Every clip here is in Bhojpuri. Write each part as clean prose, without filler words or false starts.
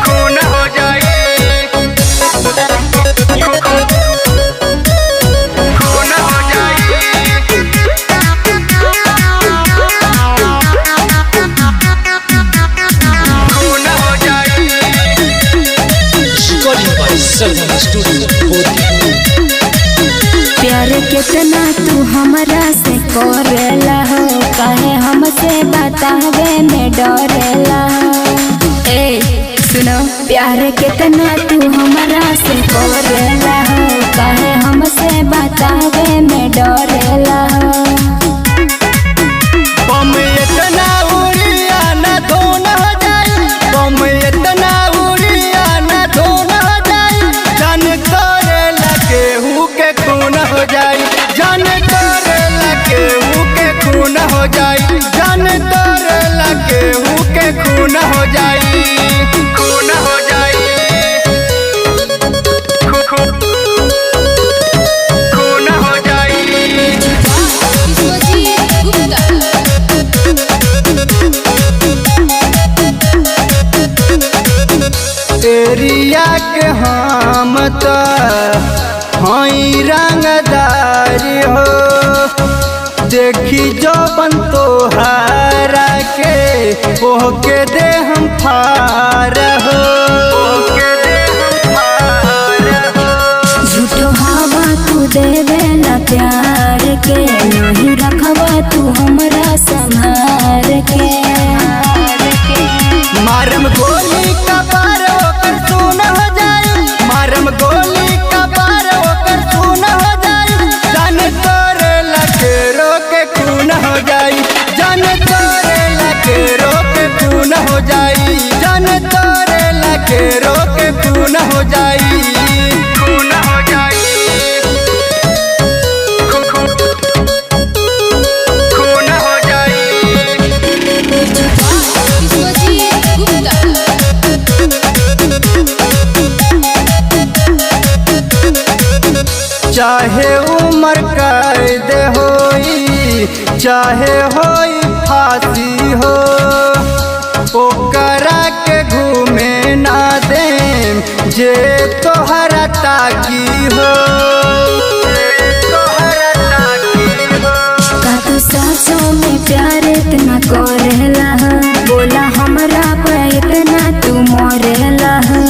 खून हो जाए, खून हो जाए। प्यार कितना तू हमरा से करेला हो, काहे हमसे बतावे में डरेला हो। ए सुनो, प्यार कितना तू हमरा से करेला हो, काहे हमसे बतावे में डरेला हो। बम इतना उड़िया न धोन हो जाए, बम इतना उड़िया न धोन हो जाए। जान करे लगे हूँ के खून हो जाए, जान करे लगे हूँ के खून हो जाए, जान करे लगे हूँ के खून हो जाए, खून हो जाए, खून हो जाए। एरिया के हम तो हई रंगदारी हो, देखी जो बन तो हारा के ओह के दे हम फार हो, झूठो हवा तू देवेला प्यार के, नहीं रखवा तू हमरा संभार के। मारम गोली का पार ओकर सुन हो जाए, मारम गोली का पार ओकर सुन हो जाए। जान तोरे लगे रोके खून हो जाए, जान तोरे लगे रोके खून हो जाए, जान तोरे लगे रोके खून हो जाए, खून हो जाए, खून हो जाए। चाहे उम्र कैद होई, चाहे होई फांसी हो, ओकरा के घूमे ना दे जे तोहरा ताकी हो, तोहरा ताकी हो। का तू सचो में प्यार इतना करेला हो, बोला हमरा पे इतना तू मरेला हो।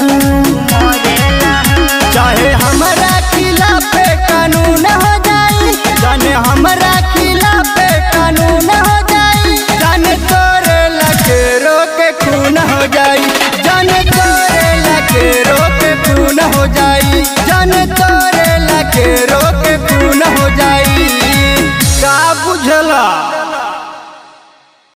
चाहे हमरा खिलाफ कानून हो जाए, जाने हमरा खिलाफ कानून हो जाए। जान तोरे लगे रोके खून हो जाए, जान तोरे लगे रोके खून हो जाए, जान तोरे लगे रोके खून हो जाए। का बुझला?